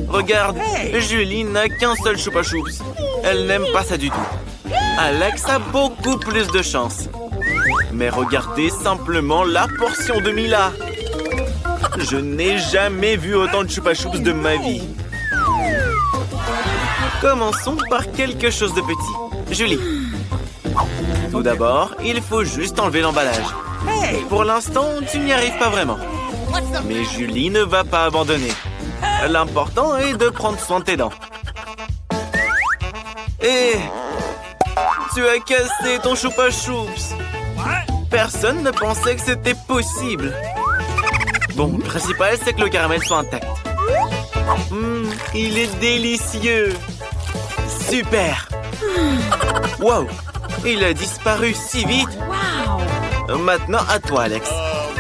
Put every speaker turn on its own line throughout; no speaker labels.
Regarde, Julie n'a qu'un seul Choupa Choups. Elle n'aime pas ça du tout. Alex a beaucoup plus de chance. Mais regardez simplement la portion de Mila. Je n'ai jamais vu autant de Choupa Choups de ma vie. Commençons par quelque chose de petit. Julie. Tout d'abord, il faut juste enlever l'emballage. Pour l'instant, tu n'y arrives pas vraiment. Mais Julie ne va pas abandonner. L'important est de prendre soin de tes dents. Et tu as cassé ton Choupa Choups. Personne ne pensait que c'était possible. Bon, le principal, c'est que le caramel soit intact. Il est délicieux. Super. Wow, il a disparu si vite. Maintenant, à toi, Alex.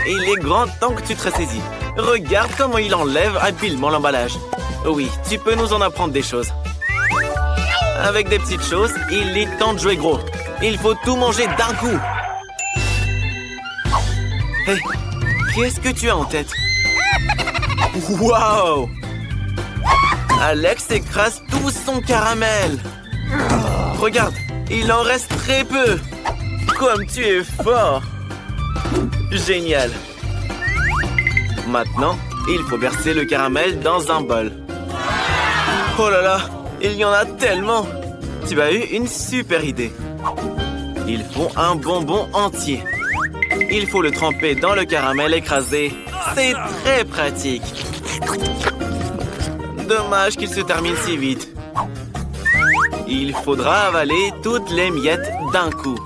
Il est grand temps que tu te ressaisis. Regarde comment il enlève habilement l'emballage. Oui, tu peux nous en apprendre des choses. Avec des petites choses, il est temps de jouer gros. Il faut tout manger d'un coup. Hé, qu'est-ce que tu as en tête? Wow! Alex écrase tout son caramel. Regarde, il en reste très peu. Comme tu es fort. Génial. Maintenant, il faut verser le caramel dans un bol. Oh là là, il y en a tellement. Tu as eu une super idée. Il faut un bonbon entier. Il faut le tremper dans le caramel écrasé. C'est très pratique. Dommage qu'il se termine si vite. Il faudra avaler toutes les miettes d'un coup.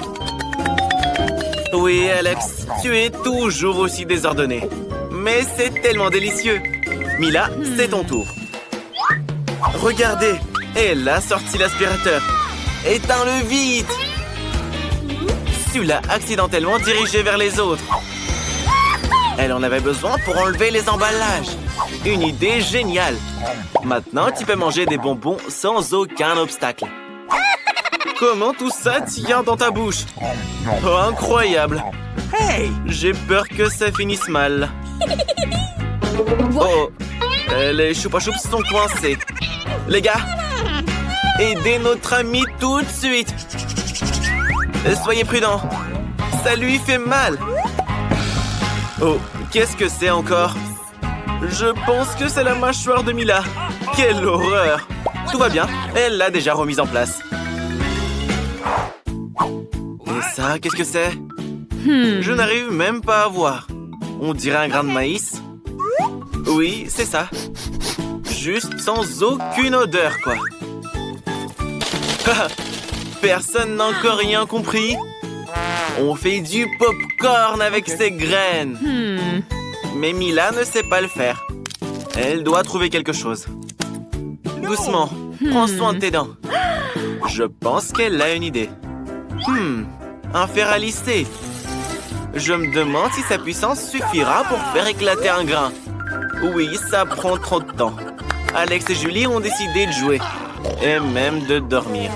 Oui, Alex, tu es toujours aussi désordonné. Mais c'est tellement délicieux. Mila, c'est ton tour. Regardez, elle a sorti l'aspirateur. Éteins-le vite. Tu l'as accidentellement dirigé vers les autres. Elle en avait besoin pour enlever les emballages. Une idée géniale. Maintenant, tu peux manger des bonbons sans aucun obstacle. Comment tout ça tient dans ta bouche? Oh, incroyable. Hey, j'ai peur que ça finisse mal. Oh, les Choupa Choups sont coincés. Les gars, aidez notre ami tout de suite. Soyez prudents. Ça lui fait mal. Oh, qu'est-ce que c'est encore? Je pense que c'est la mâchoire de Mila. Quelle horreur. Tout va bien, elle l'a déjà remise en place. Et ça, qu'est-ce que c'est? Je n'arrive même pas à voir. On dirait un grain de maïs. Oui, c'est ça. Juste sans aucune odeur, quoi. Personne n'a encore rien compris. On fait du pop-corn avec ces graines. Mais Mila ne sait pas le faire. Elle doit trouver quelque chose. Doucement, prends soin de tes dents. Je pense qu'elle a une idée. Un fer à lisser. Je me demande si sa puissance suffira pour faire éclater un grain. Oui, ça prend trop de temps. Alex et Julie ont décidé de jouer. Et même de dormir.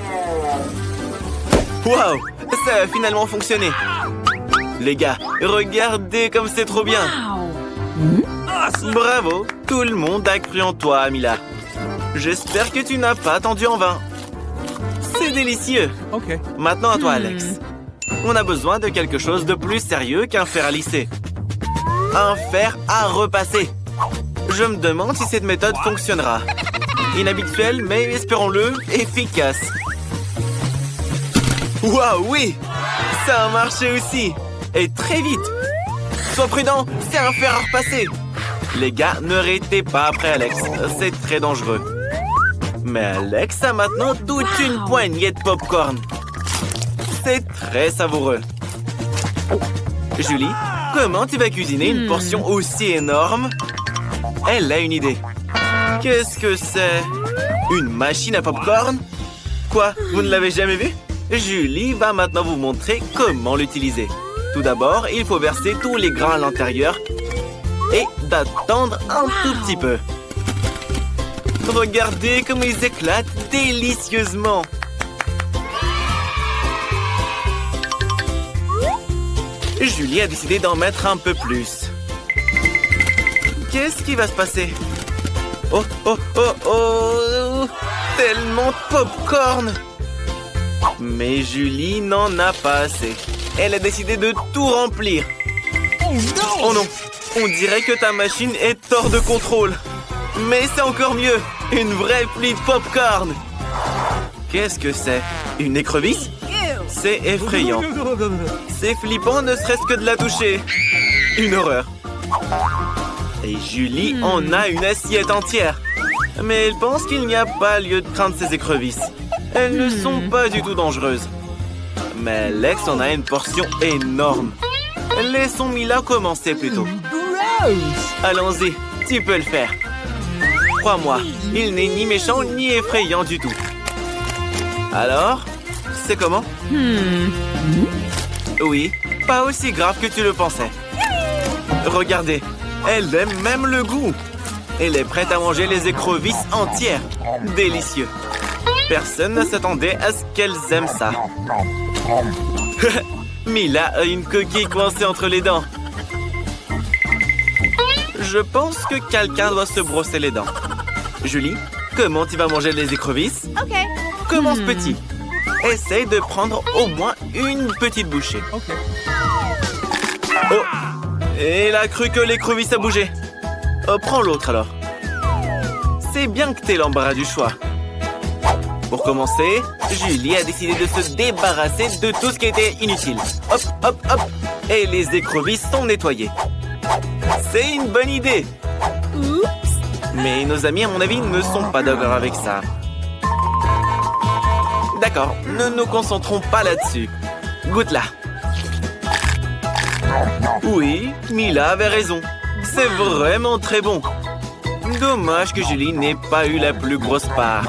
Waouh! Ça a finalement fonctionné. Les gars, regardez comme c'est trop bien. Bravo! Tout le monde a cru en toi, Mila. J'espère que tu n'as pas attendu en vain. C'est délicieux. Maintenant à toi, Alex. On a besoin de quelque chose de plus sérieux qu'un fer à lisser. Un fer à repasser. Je me demande si cette méthode fonctionnera. Inhabituelle, mais espérons-le, efficace. Waouh, oui! Ça a marché aussi. Et très vite. Sois prudent, c'est un fer à repasser. Les gars, ne arrêtez pas après Alex. C'est très dangereux. Mais Alex a maintenant toute une poignée de pop-corn. C'est très savoureux. Julie, comment tu vas cuisiner une portion aussi énorme? Elle a une idée. Qu'est-ce que c'est? Une machine à pop-corn? Quoi? Vous ne l'avez jamais vue? Julie va maintenant vous montrer comment l'utiliser. Tout d'abord, il faut verser tous les grains à l'intérieur et d'attendre un tout petit peu. Regardez comme ils éclatent délicieusement. Julie a décidé d'en mettre un peu plus. Qu'est-ce qui va se passer? Oh, oh, oh, oh! Tellement de pop-corn! Mais Julie n'en a pas assez. Elle a décidé de tout remplir. Oh non! On dirait que ta machine est hors de contrôle. Mais c'est encore mieux! Une vraie pluie de pop-corn! Qu'est-ce que c'est? Une écrevisse? C'est effrayant. C'est flippant ne serait-ce que de la toucher. Une horreur. Et Julie en a une assiette entière. Mais elle pense qu'il n'y a pas lieu de craindre ces écrevisses. Elles ne sont pas du tout dangereuses. Mais Alex en a une portion énorme. Laissons Mila commencer plutôt. Allons-y, tu peux le faire. Crois-moi, il n'est ni méchant ni effrayant du tout. Alors, c'est comment? Oui, pas aussi grave que tu le pensais. Regardez, elle aime même le goût. Elle est prête à manger les écrevisses entières. Délicieux. Personne ne s'attendait à ce qu'elles aiment ça. Mila a une coquille coincée entre les dents. Je pense que quelqu'un doit se brosser les dents. Julie, comment tu vas manger les écrevisses?
OK.
Commence petit. Essaye de prendre au moins une petite bouchée. Oh! Et elle a cru que l'écrevisse a bougé. Oh, prends l'autre alors. C'est bien que t'aies l'embarras du choix. Pour commencer, Julie a décidé de se débarrasser de tout ce qui était inutile. Hop, hop, hop. Et les écrevisses sont nettoyées. C'est une bonne idée. Mais nos amis, à mon avis, ne sont pas d'accord avec ça. D'accord, ne nous concentrons pas là-dessus. Goûte-la. Oui, Mila avait raison. C'est vraiment très bon. Dommage que Julie n'ait pas eu la plus grosse part.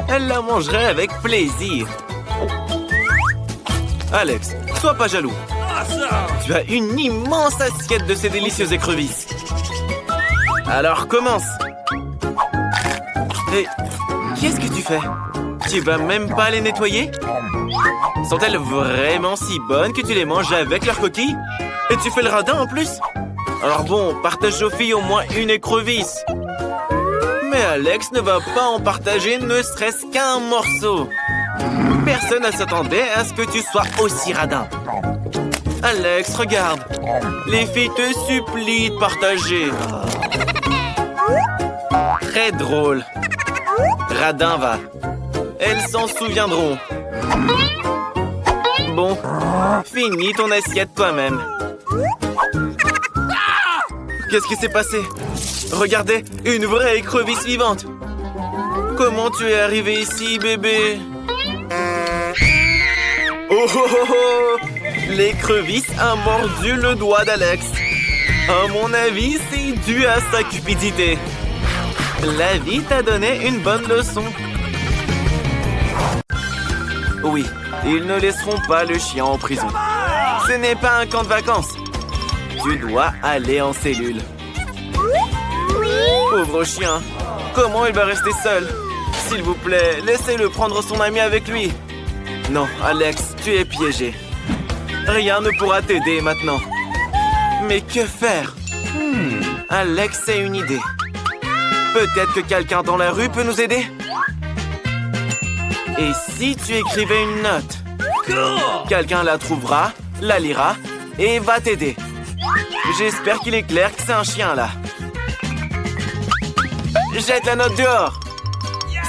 Elle la mangerait avec plaisir. Alex, sois pas jaloux. Tu as une immense assiette de ces délicieuses écrevisses. Alors commence. Et qu'est-ce que tu fais? Tu vas même pas les nettoyer? Sont-elles vraiment si bonnes que tu les manges avec leurs coquilles? Et tu fais le radin en plus? Alors bon, partage aux filles au moins une écrevisse. Mais Alex ne va pas en partager ne serait-ce qu'un morceau. Personne ne s'attendait à ce que tu sois aussi radin. Alex, regarde. Les filles te supplient de partager. Très drôle. Radin va. Elles s'en souviendront. Bon, finis ton assiette toi-même. Qu'est-ce qui s'est passé? Regardez, une vraie écrevisse vivante. Comment tu es arrivé ici, bébé? Oh oh oh oh! L'écrevisse a mordu le doigt d'Alex. À mon avis, c'est dû à sa cupidité. La vie t'a donné une bonne leçon. Oui, ils ne laisseront pas le chien en prison. Ce n'est pas un camp de vacances. Tu dois aller en cellule. Pauvre chien, comment il va rester seul? S'il vous plaît, laissez-le prendre son ami avec lui. Non, Alex, tu es piégé. Rien ne pourra t'aider maintenant. Mais que faire? Alex a une idée. Peut-être que quelqu'un dans la rue peut nous aider? Et si tu écrivais une note? Quelqu'un la trouvera, la lira et va t'aider. J'espère qu'il est clair que c'est un chien là. Jette la note dehors.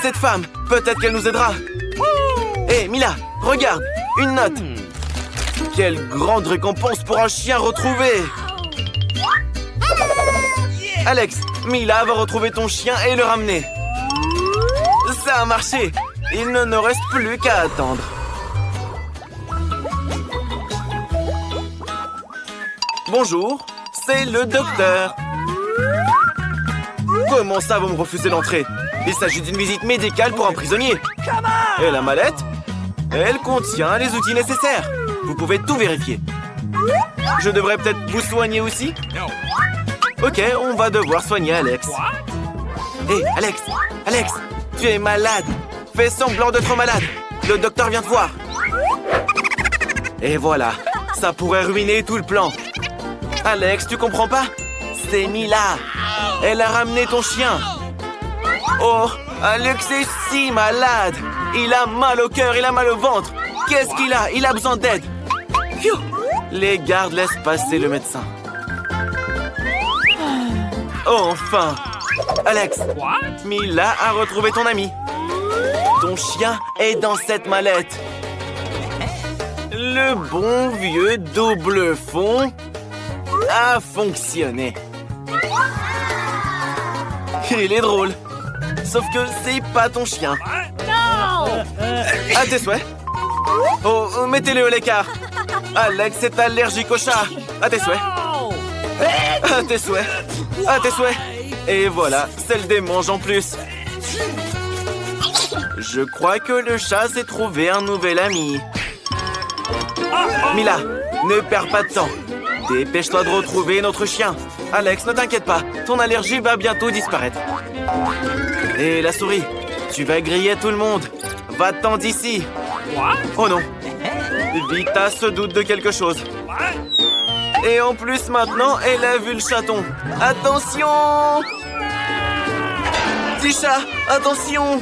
Cette femme, peut-être qu'elle nous aidera. Hé, Mila, regarde, une note. Quelle grande récompense pour un chien retrouvé. Alex, Mila va retrouver ton chien et le ramener. Ça a marché. Il ne nous reste plus qu'à attendre. Bonjour, c'est le docteur. Comment ça, vous me refusez l'entrée? Il s'agit d'une visite médicale pour un prisonnier. Et la mallette? Elle contient les outils nécessaires. Vous pouvez tout vérifier. Je devrais peut-être vous soigner aussi? Ok, on va devoir soigner Alex. Hé, Alex, Alex, tu es malade. Fais semblant d'être malade. Le docteur vient te voir. Et voilà, ça pourrait ruiner tout le plan. Alex, tu comprends pas? C'est Mila. Elle a ramené ton chien. Oh, Alex est si malade. Il a mal au cœur, il a mal au ventre. Qu'est-ce qu'il a? Il a besoin d'aide. Phew. Les gardes laissent passer le médecin. Oh, enfin. Alex, Mila a retrouvé ton ami. Ton chien est dans cette mallette. Le bon vieux double fond a fonctionné. Il est drôle. Sauf que c'est pas ton chien. À tes souhaits. Oh, mettez-le à l'écart. Alex est allergique au chat. À tes souhaits. À tes souhaits. À tes souhaits. Et voilà, c'est le démange en plus. Je crois que le chat s'est trouvé un nouvel ami. Mila, ne perds pas de temps. Dépêche-toi de retrouver notre chien. Alex, ne t'inquiète pas. Ton allergie va bientôt disparaître. Et la souris, tu vas griller tout le monde. Va-t'en d'ici. Oh non. Vita se doute de quelque chose. Et en plus, maintenant, elle a vu le chaton. Attention! Petit chat, attention!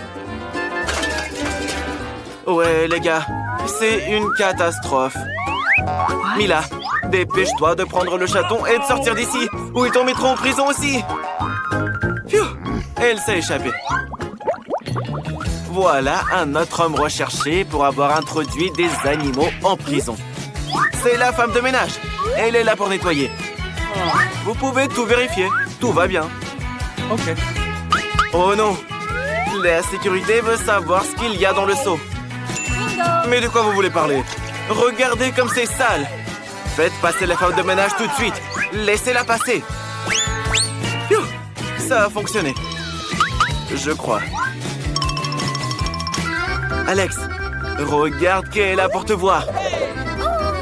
Ouais, les gars, c'est une catastrophe. Mila, dépêche-toi de prendre le chaton et de sortir d'ici, ou ils t'en mettront en prison aussi. Phew, elle s'est échappée. Voilà un autre homme recherché pour avoir introduit des animaux en prison. C'est la femme de ménage. Elle est là pour nettoyer. Vous pouvez tout vérifier. Tout va bien. Ok. Oh non. La sécurité veut savoir ce qu'il y a dans le seau. Mais de quoi vous voulez parler? Regardez comme c'est sale. Faites passer la femme de ménage tout de suite. Laissez-la passer. Phew, ça a fonctionné. Je crois. Alex, regarde qui est là pour te voir.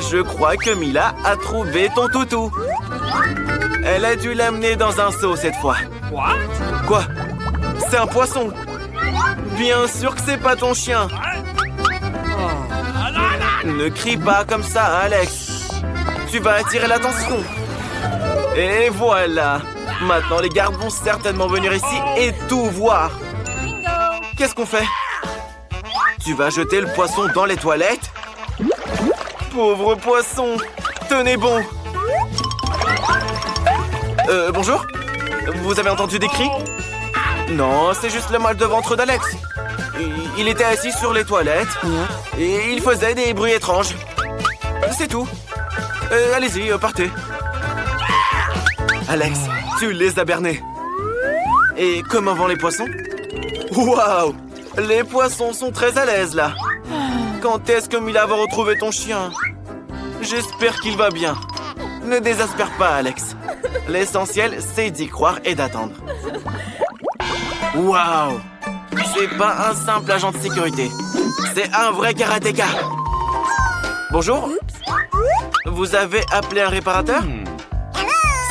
Je crois que Mila a trouvé ton toutou. Elle a dû l'amener dans un seau cette fois. Quoi? C'est un poisson. Bien sûr que c'est pas ton chien. Ne crie pas comme ça, Alex. Tu vas attirer l'attention. Et voilà. Maintenant, les gardes vont certainement venir ici et tout voir. Qu'est-ce qu'on fait? Tu vas jeter le poisson dans les toilettes? Pauvre poisson. Tenez bon. Bonjour? Vous avez entendu des cris? Non, c'est juste le mal de ventre d'Alex. Il était assis sur les toilettes et il faisait des bruits étranges. C'est tout. Allez-y, partez. Alex, tu les as bernés. Et comment vont les poissons? Waouh! Les poissons sont très à l'aise, là. Quand est-ce que Mila va retrouver ton chien? J'espère qu'il va bien. Ne désespère pas, Alex. L'essentiel, c'est d'y croire et d'attendre. Waouh! C'est pas un simple agent de sécurité. C'est un vrai karatéka. Bonjour. Vous avez appelé un réparateur?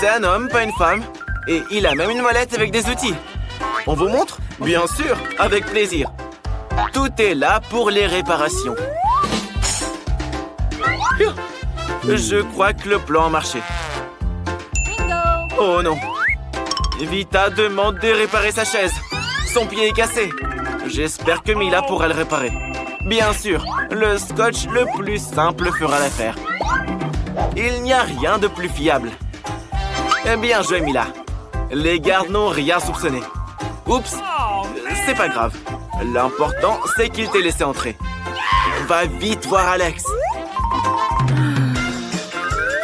C'est un homme, pas une femme. Et il a même une mallette avec des outils. On vous montre? Bien sûr, avec plaisir. Tout est là pour les réparations. Je crois que le plan a marché. Oh non. Vita demande de réparer sa chaise. Son pied est cassé. J'espère que Mila pourra le réparer. Bien sûr, le scotch le plus simple fera l'affaire. Il n'y a rien de plus fiable. Bien joué, Mila. Les gardes n'ont rien soupçonné. Oups, c'est pas grave. L'important, c'est qu'il t'ait laissé entrer. Va vite voir Alex.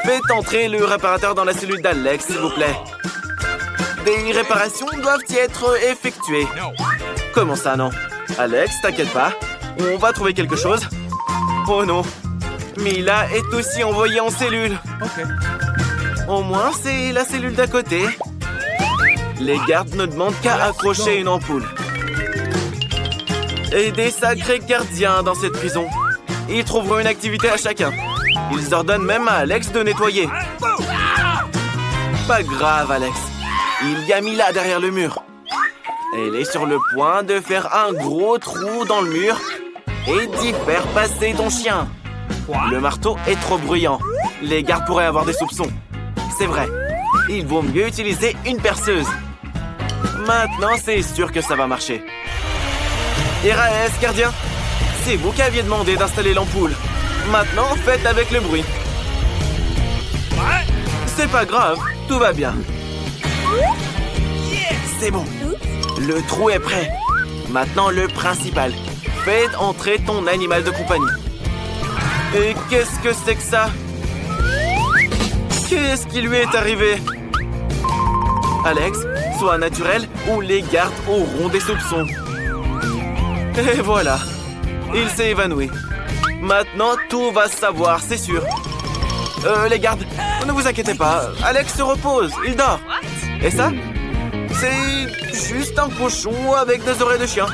Faites entrer le réparateur dans la cellule d'Alex, s'il vous plaît. Des réparations doivent y être effectuées. Comment ça, non? Alex, t'inquiète pas. On va trouver quelque chose. Oh non. Mila est aussi envoyée en cellule. Au moins, c'est la cellule d'à côté. Les gardes ne demandent qu'à accrocher une ampoule. Et des sacrés gardiens dans cette prison. Ils trouveront une activité à chacun. Ils ordonnent même à Alex de nettoyer. Pas grave, Alex. Il y a Mila derrière le mur. Elle est sur le point de faire un gros trou dans le mur et d'y faire passer ton chien. Le marteau est trop bruyant. Les gardes pourraient avoir des soupçons. C'est vrai. Il vaut mieux utiliser une perceuse. Maintenant, c'est sûr que ça va marcher. RAS, gardien. C'est vous qui aviez demandé d'installer l'ampoule. Maintenant, faites avec le bruit. C'est pas grave, tout va bien. C'est bon. Le trou est prêt. Maintenant, le principal. Faites entrer ton animal de compagnie. Et qu'est-ce que c'est que ça? Qu'est-ce qui lui est arrivé? Alex, sois naturel ou les gardes auront des soupçons. Et voilà. Il s'est évanoui. Maintenant, tout va se savoir, c'est sûr. Les gardes, ne vous inquiétez pas. Alex se repose, il dort. Et ça? C'est juste un cochon avec des oreilles de chien.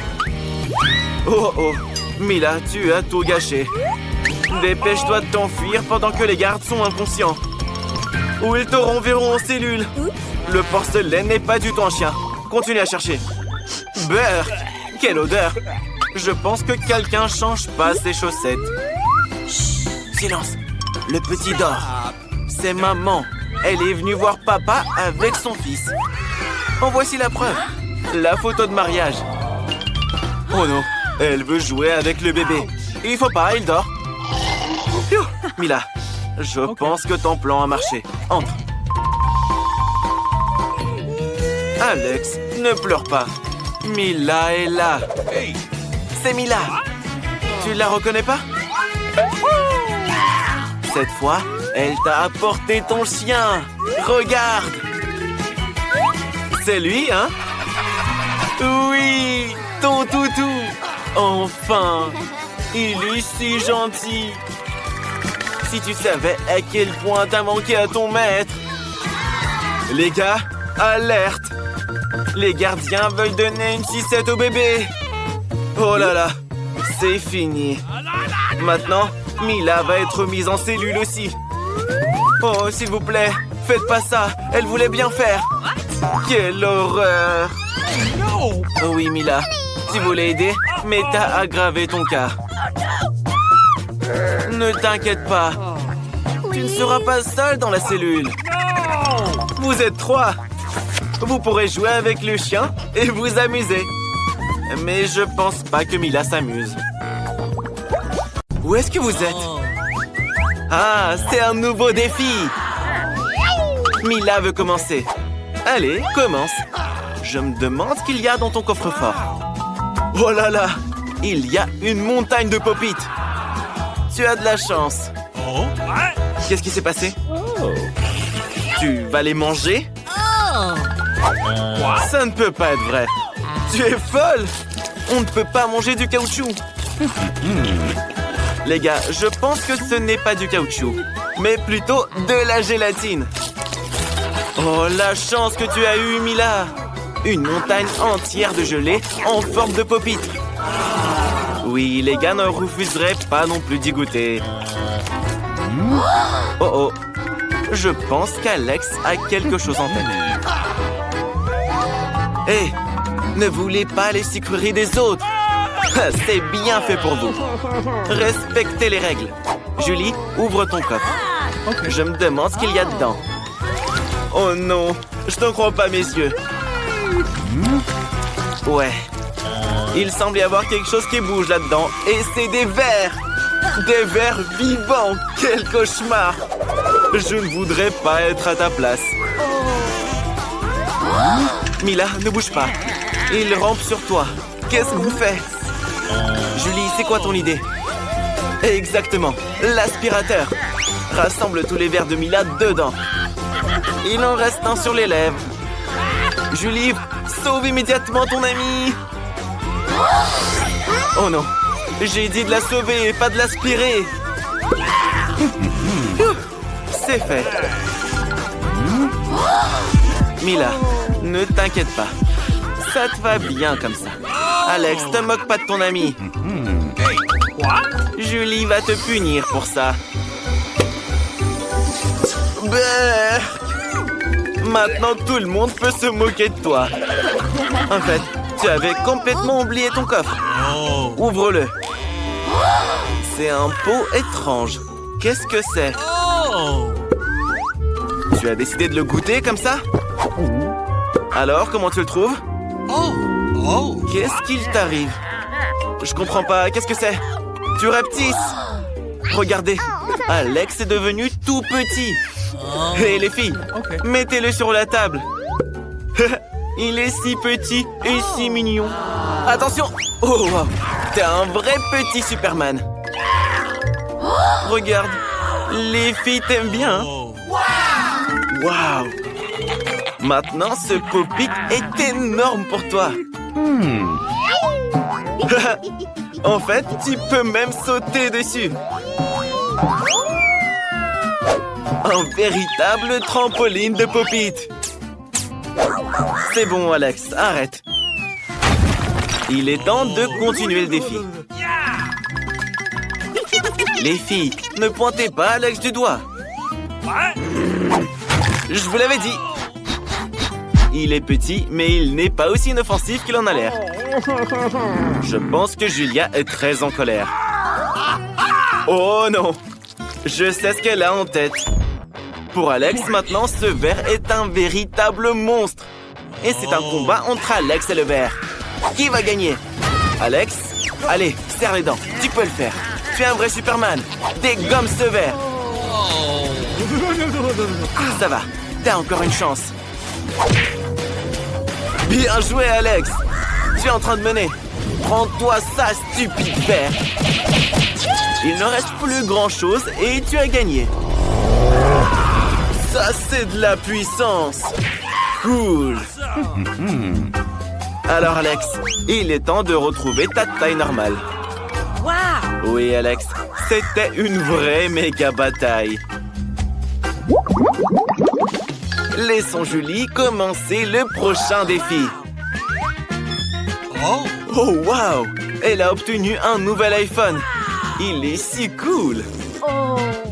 Oh oh, Mila, tu as tout gâché. Dépêche-toi de t'enfuir pendant que les gardes sont inconscients. Ou ils te renverront en cellule. Le porcelain n'est pas du tout un chien. Continue à chercher. Beurre, quelle odeur. Je pense que quelqu'un change pas ses chaussettes. Chut, silence. Le petit dort. C'est maman. Elle est venue voir papa avec son fils. En voici la preuve. La photo de mariage. Oh non, elle veut jouer avec le bébé. Il faut pas, il dort. Phew, Mila, je pense que ton plan a marché. Entre. Alex, ne pleure pas. Mila est là. C'est Mila. Tu la reconnais pas? Cette fois, elle t'a apporté ton chien. Regarde. C'est lui, hein? Oui, ton toutou. Enfin, il est si gentil. Si tu savais à quel point t'as manqué à ton maître. Les gars, alerte. Les gardiens veulent donner une sucette au bébé. Oh là là, c'est fini. Maintenant, Mila va être mise en cellule aussi. Oh, s'il vous plaît, faites pas ça. Elle voulait bien faire. Quelle horreur. Oh oui, Mila, tu voulais aider, mais t'as aggravé ton cas. Ne t'inquiète pas. Tu ne seras pas seule dans la cellule. Vous êtes 3. Vous pourrez jouer avec le chien et vous amuser. Mais je pense pas que Mila s'amuse. Où est-ce que vous êtes? Ah, c'est un nouveau défi. Mila veut commencer. Allez, commence. Je me demande ce qu'il y a dans ton coffre-fort. Oh là là, il y a une montagne de pop-it. Tu as de la chance. Qu'est-ce qui s'est passé? Tu vas les manger? Ça ne peut pas être vrai. Tu es folle. On ne peut pas manger du caoutchouc. Les gars, je pense que ce n'est pas du caoutchouc, mais plutôt de la gélatine. Oh, la chance que tu as eue, Mila. Une montagne entière de gelée en forme de pop-it. Oui, les gars ne refuseraient pas non plus d'y goûter. Oh oh, je pense qu'Alex a quelque chose en tête. Hé, ne voulez pas les sucreries des autres. C'est bien fait pour vous. Respectez les règles. Julie, ouvre ton coffre. Je me demande ce qu'il y a dedans. Oh non, je ne crois pas, messieurs. Ouais. Il semble y avoir quelque chose qui bouge là-dedans. Et c'est des vers. Des vers vivants. Quel cauchemar. Je ne voudrais pas être à ta place. Mila, ne bouge pas. Il rampe sur toi. Qu'est-ce qu'on fait? Julie, c'est quoi ton idée? Exactement, l'aspirateur. Rassemble tous les vers de Mila dedans. Il en reste un sur les lèvres. Julie, sauve immédiatement ton ami. Oh non, j'ai dit de la sauver et pas de l'aspirer. C'est fait. Mila, ne t'inquiète pas. Ça te va bien comme ça. Alex, te moque pas de ton ami. Julie va te punir pour ça. Brrr. Maintenant, tout le monde peut se moquer de toi. En fait, tu avais complètement oublié ton coffre. Ouvre-le. C'est un pot étrange. Qu'est-ce que c'est? Tu as décidé de le goûter comme ça? Alors, comment tu le trouves? Qu'est-ce qu'il t'arrive? Je comprends pas. Qu'est-ce que c'est? Tu rapetisses? Regardez, Alex est devenu tout petit. Hé les filles, mettez-le sur la table. Il est si petit et si mignon. Attention! Oh, wow. T'es un vrai petit Superman. Regarde, les filles t'aiment bien. Waouh! Maintenant, ce Pop-It est énorme pour toi. En fait, tu peux même sauter dessus. Un véritable trampoline de Pop-It. C'est bon, Alex, arrête. Il est temps de continuer le défi. Les filles, ne pointez pas Alex du doigt. Je vous l'avais dit. Il est petit, mais il n'est pas aussi inoffensif qu'il en a l'air. Je pense que Julia est très en colère. Oh non! Je sais ce qu'elle a en tête. Pour Alex, maintenant, ce ver est un véritable monstre. Et c'est un combat entre Alex et le ver. Qui va gagner? Alex? Allez, serre les dents. Tu peux le faire. Tu es un vrai Superman. Dégomme ce ver. Ça va. T'as encore une chance. Bien joué, Alex. Tu es en train de mener. Prends-toi ça, stupide ver. Il ne reste plus grand-chose et tu as gagné. Ça, c'est de la puissance. Cool. Alors, Alex, il est temps de retrouver ta taille normale. Oui, Alex, c'était une vraie méga bataille. Laissons Julie commencer le prochain défi. Oh, wow! Elle a obtenu un nouvel iPhone. Il est si cool.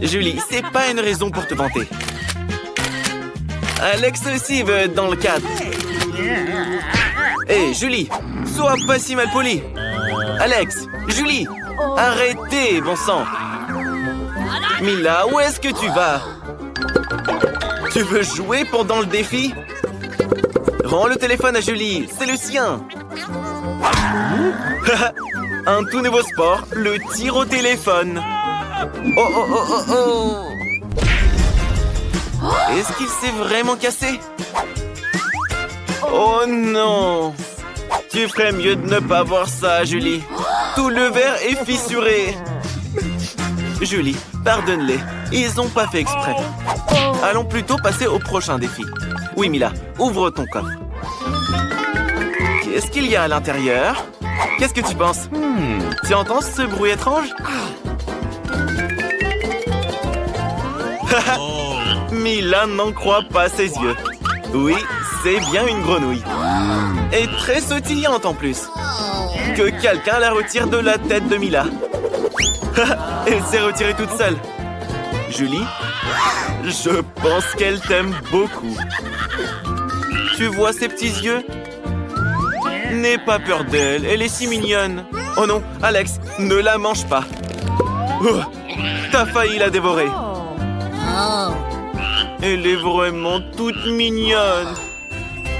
Julie, c'est pas une raison pour te vanter. Alex aussi veut être dans le cadre. Hé, Julie, sois pas si mal poli. Alex, Julie, arrêtez, bon sang. Mila, où est-ce que tu vas? Tu veux jouer pendant le défi? Rends le téléphone à Julie, c'est le sien. Un tout nouveau sport, le tir au téléphone. Oh, oh, oh, oh, oh. Est-ce qu'il s'est vraiment cassé? Oh non! Tu ferais mieux de ne pas voir ça, Julie. Tout le verre est fissuré. Julie, pardonne-les. Ils n'ont pas fait exprès. Allons plutôt passer au prochain défi. Oui, Mila, ouvre ton coffre. Qu'est-ce qu'il y a à l'intérieur? Qu'est-ce que tu penses? Tu entends ce bruit étrange? Mila n'en croit pas ses yeux. Oui, c'est bien une grenouille. Et très sautillante en plus. Que quelqu'un la retire de la tête de Mila. Elle s'est retirée toute seule. Julie, je pense qu'elle t'aime beaucoup. Tu vois ses petits yeux? N'aie pas peur d'elle, elle est si mignonne. Oh non, Alex, ne la mange pas. Oh, t'as failli la dévorer. Elle est vraiment toute mignonne.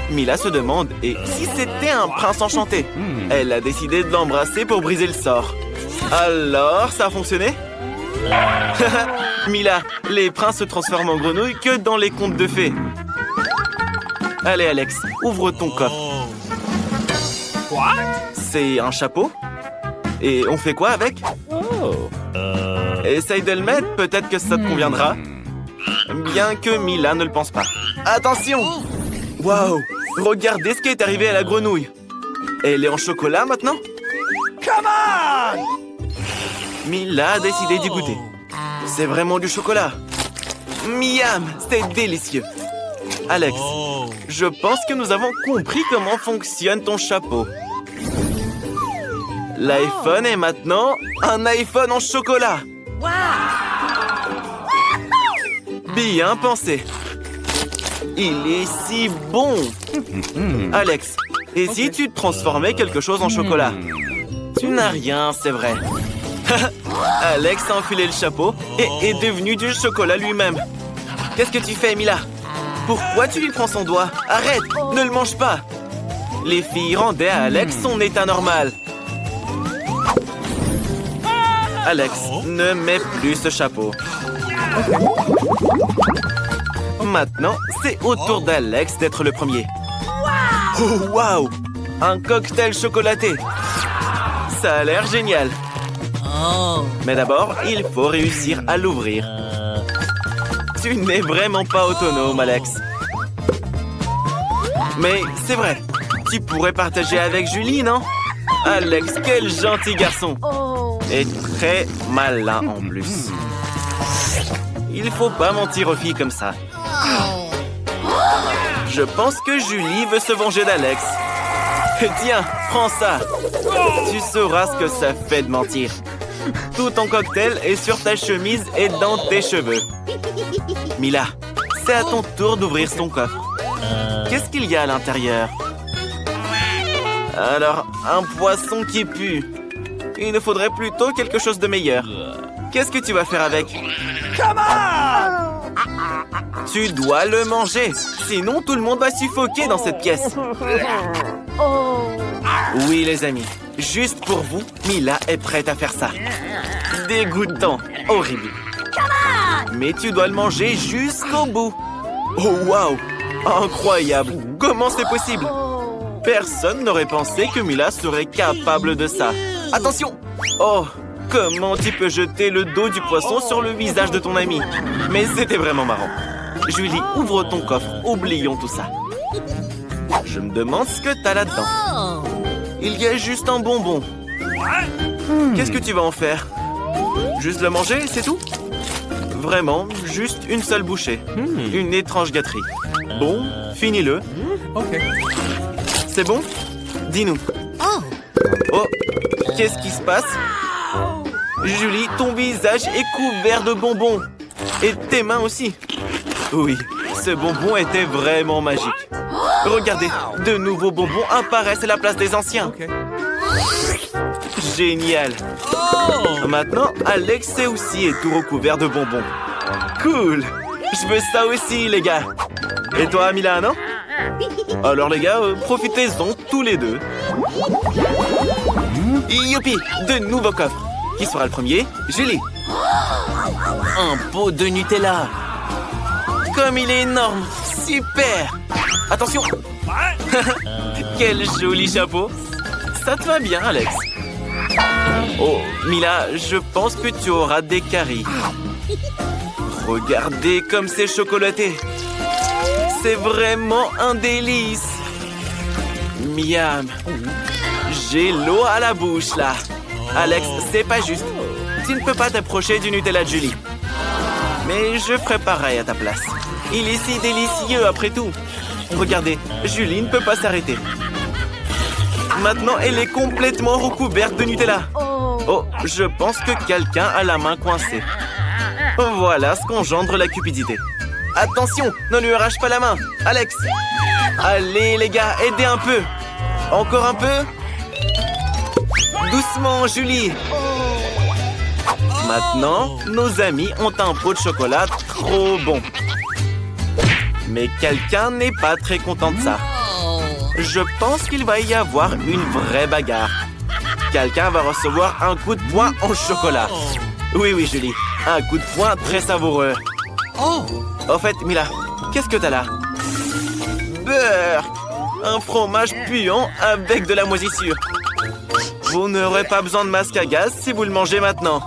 Mila se demande, et si c'était un prince enchanté? Elle a décidé de l'embrasser pour briser le sort. Alors, ça a fonctionné? Mila, les princes se transforment en grenouilles que dans les contes de fées. Allez, Alex, ouvre ton coffre. C'est un chapeau? Et on fait quoi avec? Essaye de le mettre, peut-être que ça te conviendra. Bien que Mila ne le pense pas. Attention! Waouh! Regardez ce qui est arrivé à la grenouille. Elle est en chocolat maintenant? Come on! Mila a décidé d'y goûter. C'est vraiment du chocolat. Miam! C'est délicieux. Alex, je pense que nous avons compris comment fonctionne ton chapeau. L'iPhone est maintenant un iPhone en chocolat. Bien pensé. Il est si bon. Alex, et si tu transformais quelque chose en chocolat? Tu n'as rien, c'est vrai. Alex a enfilé le chapeau et est devenu du chocolat lui-même. Qu'est-ce que tu fais, Mila? Pourquoi tu lui prends son doigt? Arrête, ne le mange pas. Les filles rendaient à Alex son état normal. Alex, ne mets plus ce chapeau. Maintenant, c'est au tour d'Alex d'être le premier. Oh, waouh! Un cocktail chocolaté. Ça a l'air génial. Mais d'abord, il faut réussir à l'ouvrir. Tu n'es vraiment pas autonome, Alex. Mais c'est vrai, tu pourrais partager avec Julie, non? Alex, quel gentil garçon. Et très malin en plus. Il faut pas mentir aux filles comme ça. Je pense que Julie veut se venger d'Alex. Tiens, prends ça. Tu sauras ce que ça fait de mentir. Tout ton cocktail est sur ta chemise et dans tes cheveux. Mila, c'est à ton tour d'ouvrir ton coffre. Qu'est-ce qu'il y a à l'intérieur? Alors, un poisson qui pue. Il nous faudrait plutôt quelque chose de meilleur. Qu'est-ce que tu vas faire avec? Tu dois le manger. Sinon, tout le monde va suffoquer dans cette pièce. Oui, les amis. Juste pour vous, Mila est prête à faire ça. Dégoûtant. Horrible. Mais tu dois le manger jusqu'au bout. Oh, waouh! Incroyable. Comment c'est possible? Personne n'aurait pensé que Mila serait capable de ça. Attention! Oh, comment tu peux jeter le dos du poisson sur le visage de ton ami? Mais c'était vraiment marrant. Julie, ouvre ton coffre. Oublions tout ça. Je me demande ce que t'as là-dedans. Il y a juste un bonbon. Qu'est-ce que tu vas en faire? Juste le manger, c'est tout? Vraiment, juste une seule bouchée. Une étrange gâterie. Bon, finis-le. C'est bon? Dis-nous. Oh, qu'est-ce qui se passe? Julie, ton visage est couvert de bonbons. Et tes mains aussi. Oui, ce bonbon était vraiment magique. Regardez, de nouveaux bonbons apparaissent à la place des anciens. Génial. Maintenant, Alex est aussi tout recouvert de bonbons. Cool. Je veux ça aussi, les gars. Et toi, Mila, non? Alors, les gars, profitez-en tous les deux. Youpi, de nouveaux coffres. Qui sera le premier? Julie. Un pot de Nutella. Comme il est énorme. Super. Attention. Quel joli chapeau. Ça te va bien, Alex. Oh, Mila, je pense que tu auras des caries. Regardez comme c'est chocolaté. C'est vraiment un délice. Miam. J'ai l'eau à la bouche, là. Alex, c'est pas juste. Tu ne peux pas t'approcher du Nutella de Julie. Mais je ferai pareil à ta place. Il est si délicieux, après tout. Regardez, Julie ne peut pas s'arrêter. Maintenant, elle est complètement recouverte de Nutella. Oh, je pense que quelqu'un a la main coincée. Voilà ce qu'engendre la cupidité. Attention, ne lui arrache pas la main. Alex. Allez, les gars, aidez un peu. Encore un peu. Doucement, Julie. Maintenant, nos amis ont un pot de chocolat trop bon. Mais quelqu'un n'est pas très content de ça. Je pense qu'il va y avoir une vraie bagarre. Quelqu'un va recevoir un coup de poing en chocolat. Oui, oui, Julie. Un coup de poing très savoureux. Au fait, Mila, qu'est-ce que t'as là? Beurre! Un fromage puant avec de la moisissure. Vous n'aurez pas besoin de masque à gaz si vous le mangez maintenant.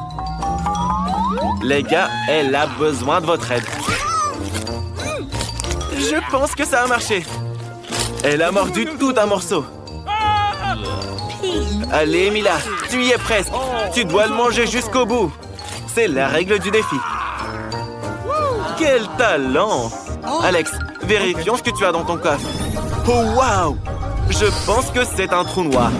Les gars, elle a besoin de votre aide. Je pense que ça a marché. Elle a mordu tout un morceau. Allez, Mila, tu y es presque. Tu dois le manger jusqu'au bout. C'est la règle du défi. Quel talent! Alex, vérifions ce que tu as dans ton coffre. Oh, waouh! Je pense que c'est un trou noir.